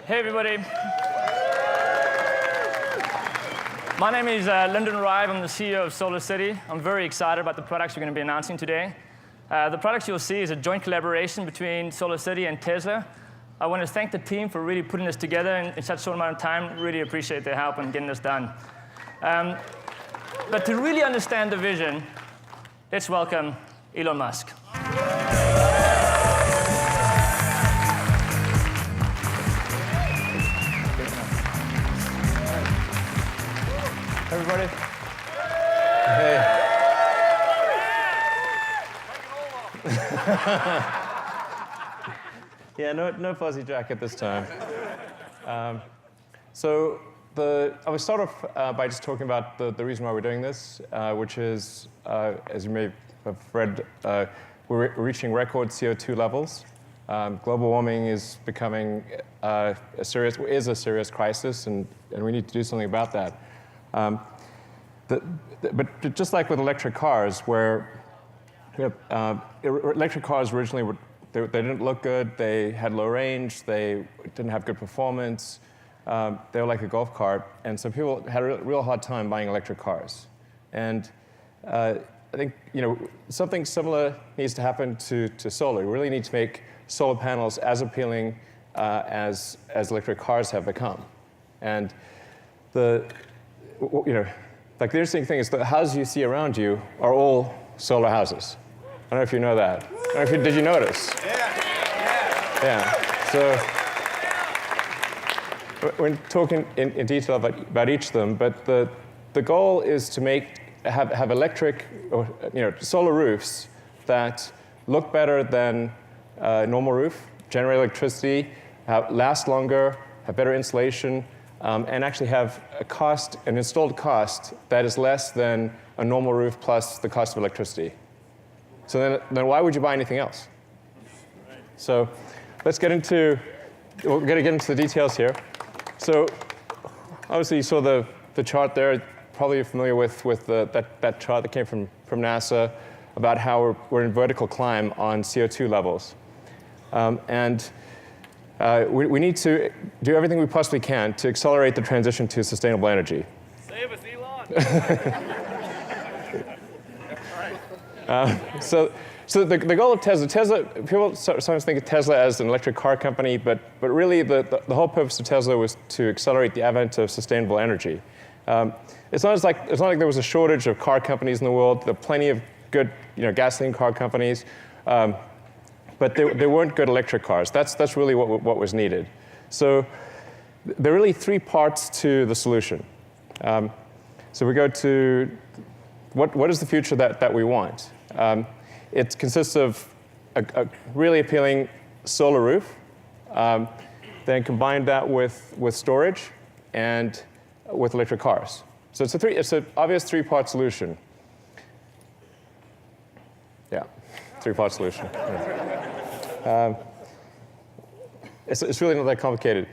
Hey, everybody. My name is Lyndon Rive. I'm the CEO of SolarCity. I'm very excited about the products we're going to be announcing today. The products you'll see is a joint collaboration between SolarCity and Tesla. I want to thank the team for really putting this together in such a short amount of time. Really appreciate their help in getting this done. But to really understand the vision, let's welcome Elon Musk. Everybody. Hey. Yeah, no fuzzy jacket this time. So I will start off by just talking about the reason why we're doing this, which is, as you may have read, we're reaching record CO2 levels. Global warming is becoming a serious crisis, and we need to do something about that. But just like with electric cars, where electric cars originally they didn't look good, they had low range, they didn't have good performance, they were like a golf cart, and so people had a real hard time buying electric cars. And I think something similar needs to happen to solar. We really need to make solar panels as appealing as electric cars have become. And like the interesting thing is the houses you see around you are all solar houses. I don't know if you know that. Did you notice? Yeah. So we're talking in detail about each of them, but the goal is to have electric or solar roofs that look better than a normal roof, generate electricity, last longer, have better insulation, and actually have an installed cost that is less than a normal roof plus the cost of electricity. So then why would you buy anything else? So we're going to get into the details here. So obviously you saw the chart there. Probably you're familiar with that chart that came from NASA about how we're in vertical climb on CO2 levels. We need to do everything we possibly can to accelerate the transition to sustainable energy. Save us, Elon! So the goal of Tesla, people sometimes think of Tesla as an electric car company, but really the whole purpose of Tesla was to accelerate the advent of sustainable energy. It's not like there was a shortage of car companies in the world. There are plenty of good gasoline car companies. But there weren't good electric cars. That's really what was needed. So there are really three parts to the solution. So we go to what is the future that we want? It consists of a really appealing solar roof, then combine that with storage and with electric cars. So it's an obvious three-part solution. Yeah, three-part solution. It's really not that complicated.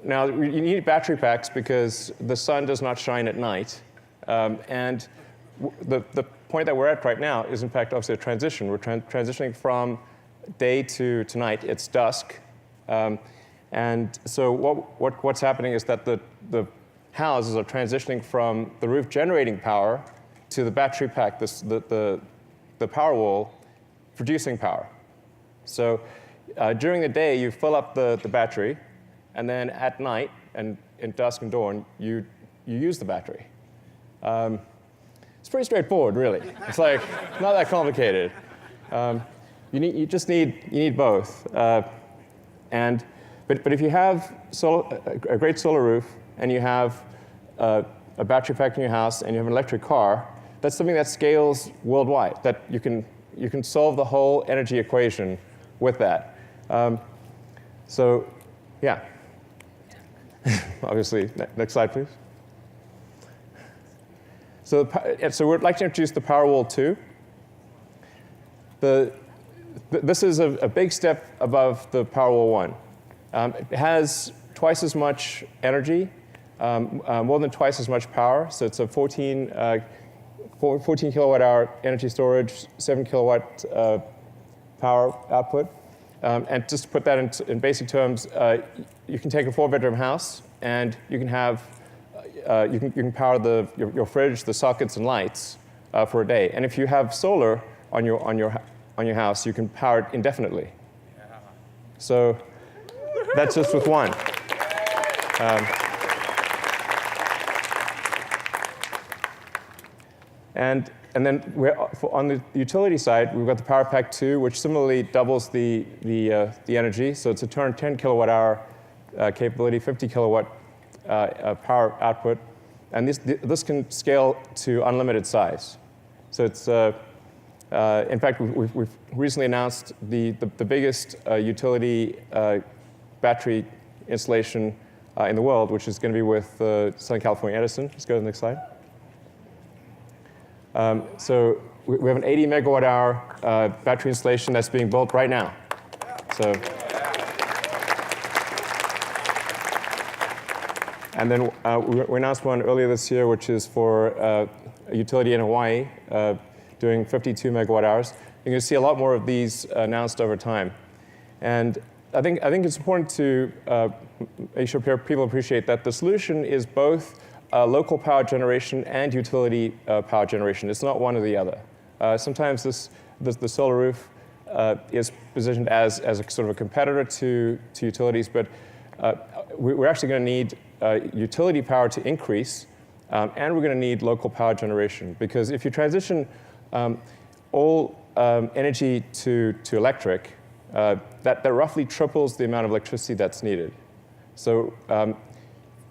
Now, you need battery packs because the sun does not shine at night. And the point that we're at right now is, in fact, obviously a transition. We're transitioning from day to night. It's dusk. And so what's happening is that the houses are transitioning from the roof generating power to the battery pack, the Powerwall, producing power. So during the day, you fill up the battery, and then at night, and in dusk and dawn, you use the battery. It's pretty straightforward, really. It's like not that complicated. You just need both. But if you have a great solar roof, and you have a battery pack in your house, and you have an electric car, that's something that scales worldwide. That you can solve the whole energy equation with that. So, yeah. Obviously, next slide, please. So we'd like to introduce the Powerwall2. This is a big step above the Powerwall1. It has twice as much energy, more than twice as much power. So it's a 14 kilowatt hour energy storage, 7 kilowatt power output. And just to put that in basic terms, you can take a 4-bedroom house, and you can have you can power your fridge, the sockets, and lights for a day. And if you have solar on your house, you can power it indefinitely. So that's just with one. And then on the utility side, we've got the Powerpack2, which similarly doubles the energy. So it's a 10 kilowatt-hour capability, 50 kilowatt power output. And this can scale to unlimited size. So it's, in fact, we've recently announced the biggest utility battery installation in the world, which is going to be with Southern California Edison. Let's go to the next slide. So we have an 80 megawatt hour battery installation that's being built right now. So, and then we announced one earlier this year, which is for a utility in Hawaii doing 52 megawatt hours. You're going to see a lot more of these announced over time. And I think it's important to make sure people appreciate that the solution is both local power generation and utility power generation. It's not one or the other. Sometimes the solar roof is positioned as a sort of a competitor to utilities, but we're actually going to need utility power to increase, and we're going to need local power generation. Because if you transition all energy to electric, that roughly triples the amount of electricity that's needed. So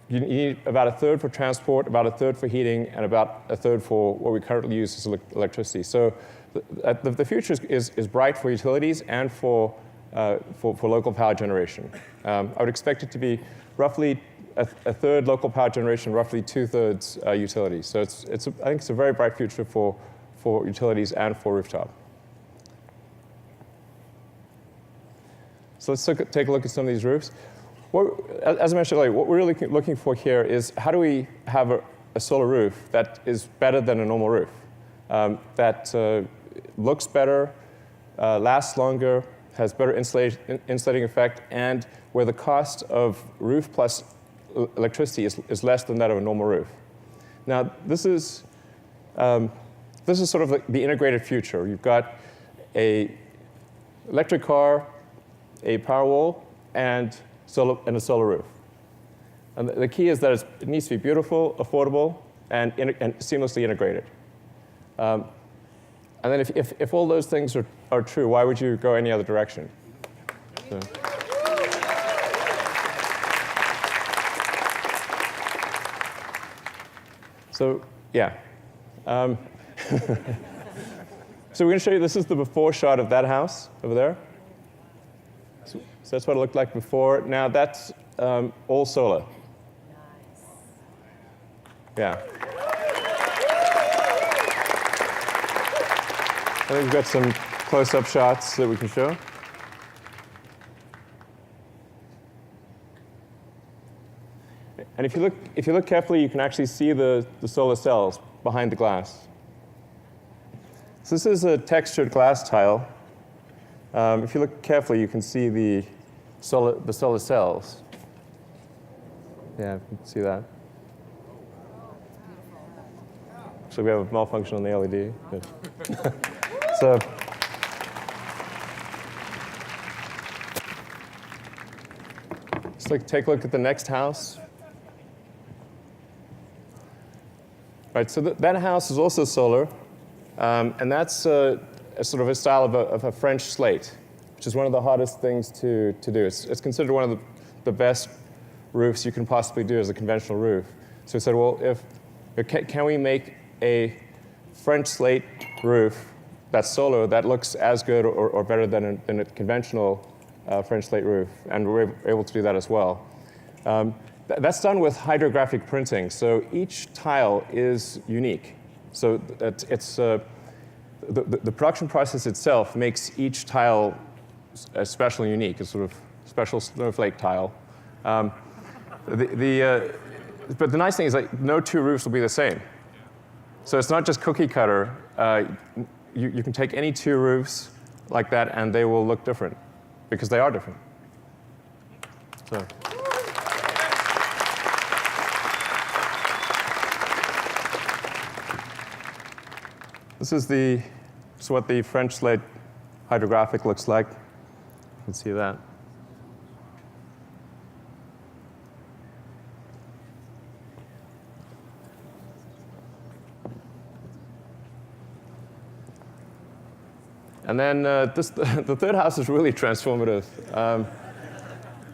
you need about a third for transport, about a third for heating, and about a third for what we currently use as electricity. So the future is bright for utilities and for local power generation. I would expect it to be roughly a third local power generation, roughly 2/3 utilities. So I think it's a very bright future for utilities and for rooftop. So let's take a look at some of these roofs. As I mentioned earlier, what we're really looking for here is how do we have a solar roof that is better than a normal roof, that looks better, lasts longer, has better insulating effect, and where the cost of roof plus electricity is less than that of a normal roof. Now, this is sort of the integrated future. You've got an electric car, a Powerwall, and a solar roof. And the key is that it needs to be beautiful, affordable, and seamlessly integrated. And then if all those things are true, why would you go any other direction? So yeah. So we're going to show you, this is the before shot of that house over there. So that's what it looked like before. Now that's all solar. Nice. Yeah. I think we've got some close-up shots that we can show. And if you look carefully, you can actually see the solar cells behind the glass. So this is a textured glass tile. If you look carefully, you can see the solar cells. Yeah, you can see that. So we have a malfunction on the LED. So let's take a look at the next house. Right, so that house is also solar, and that's a sort of a style of a French slate, which is one of the hardest things to do. It's considered one of the best roofs you can possibly do as a conventional roof. So we said, well, can we make a French slate roof that's solar that looks as good or better than a conventional French slate roof? And we're able to do that as well. That's done with hydrographic printing. So each tile is unique. So the production process itself makes each tile special and unique. It's sort of special snowflake tile. But the nice thing is that no two roofs will be the same. So it's not just cookie cutter. You can take any two roofs like that, and they will look different. because they are different. So. This is what the French slate hydrographic looks like. You can see that. And then the third house is really transformative.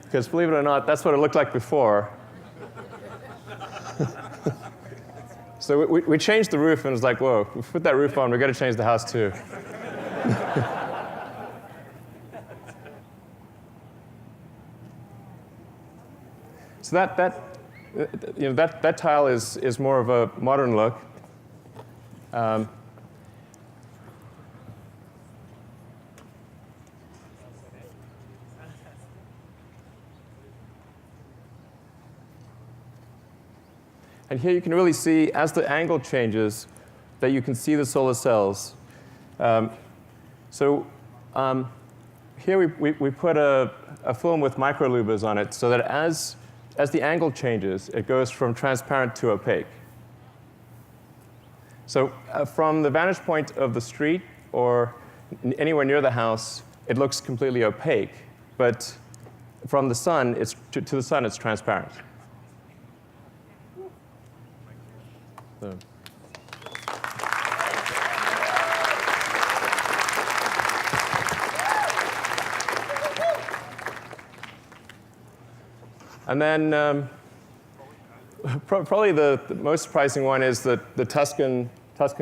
Because believe it or not, that's what it looked like before. So we changed the roof, and it was like, whoa, we put that roof on, we've got to change the house too. So that tile is more of a modern look. And here you can really see, as the angle changes, that you can see the solar cells. Here we put a film with microlouvers on it so that as the angle changes, it goes from transparent to opaque. So from the vantage point of the street or anywhere near the house, it looks completely opaque. But from the sun, to the sun, it's transparent. So. And then probably the most surprising one is the Tuscan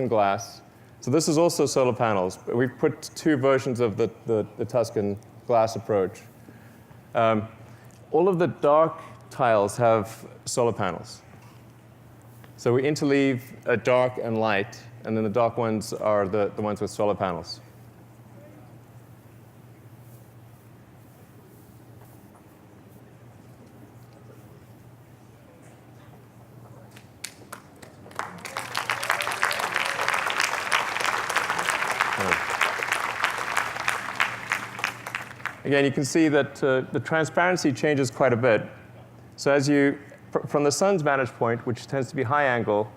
glass. So this is also solar panels. We put two versions of the Tuscan glass approach. All of the dark tiles have solar panels. So we interleave dark and light, and then the dark ones are the ones with solar panels. Again, you can see that the transparency changes quite a bit. So from the sun's vantage point, which tends to be high angle,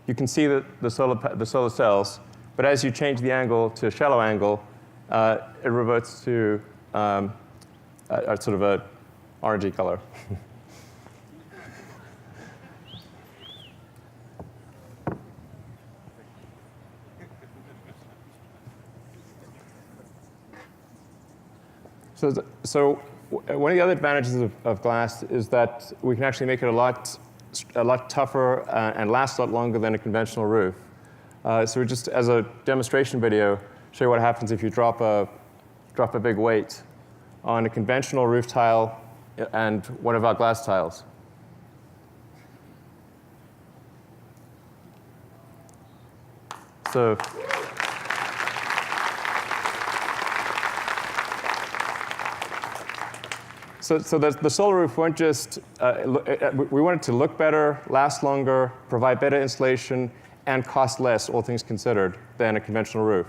you can see the solar cells. But as you change the angle to shallow angle, it reverts to sort of a orangey color. So one of the other advantages of glass is that we can actually make it a lot tougher and last a lot longer than a conventional roof. So we just, as a demonstration video, show you what happens if you drop a big weight on a conventional roof tile and one of our glass tiles. So the solar roof weren't just, we wanted to look better, last longer, provide better insulation, and cost less, all things considered, than a conventional roof.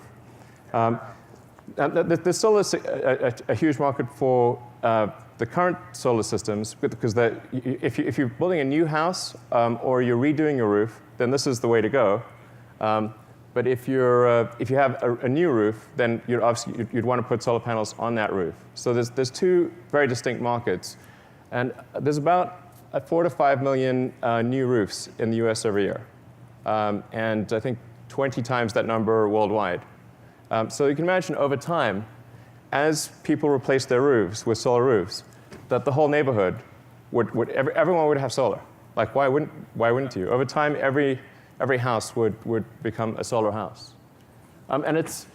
There's still a huge market for the current solar systems, because if you're building a new house or you're redoing your roof, then this is the way to go. But if you have a new roof, then you'd want to put solar panels on that roof. So there's two very distinct markets, and there's about 4 to 5 million new roofs in the US every year, and I think 20 times that number worldwide. So you can imagine over time, as people replace their roofs with solar roofs, that the whole neighborhood everyone would have solar. Like why wouldn't you? Over time, every house would become a solar house. And it's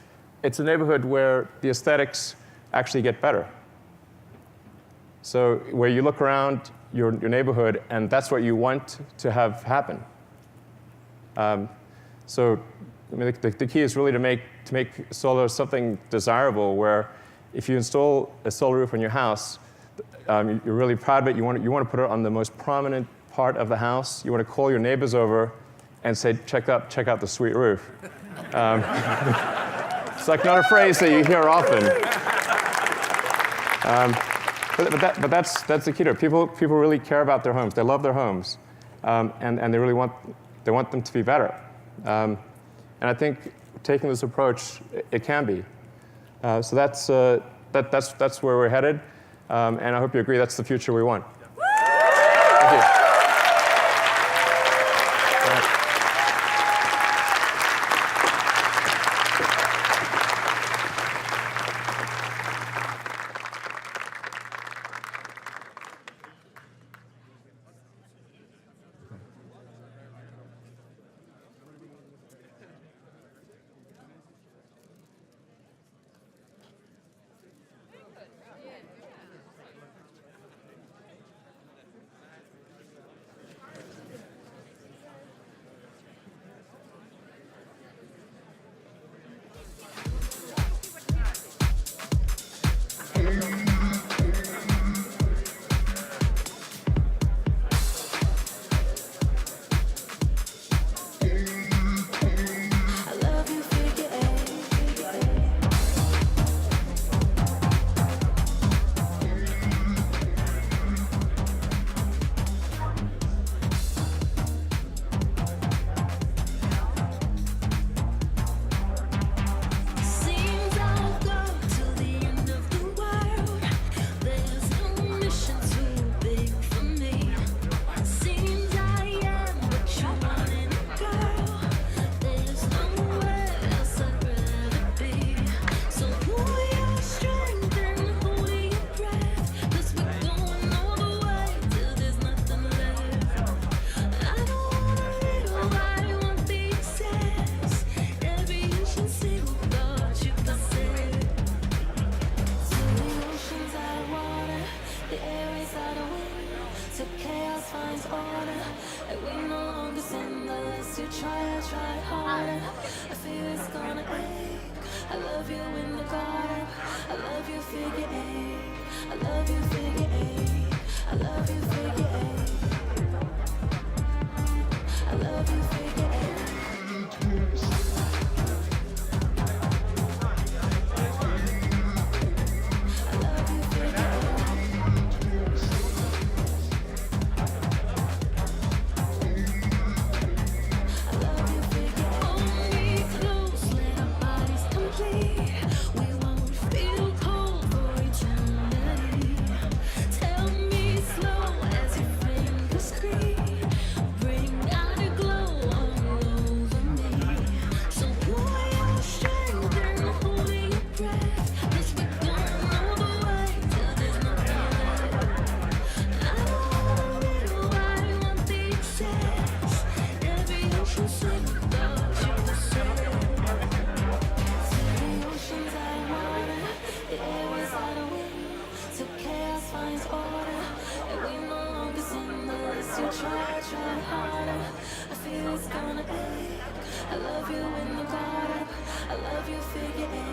a neighborhood where the aesthetics actually get better. So where you look around your neighborhood, and that's what you want to have happen. So I mean, the key is really to make solar something desirable, where if you install a solar roof on your house, you're really proud of it. You want to put it on the most prominent part of the house. You want to call your neighbors over and say, check out the sweet roof. It's like not a phrase that you hear often. But that's the key to it. People really care about their homes. They love their homes, and they really want them to be better. And I think taking this approach, it can be. So that's where we're headed, and I hope you agree that's the future we want. Thank you. I love you in the garden. I love you figure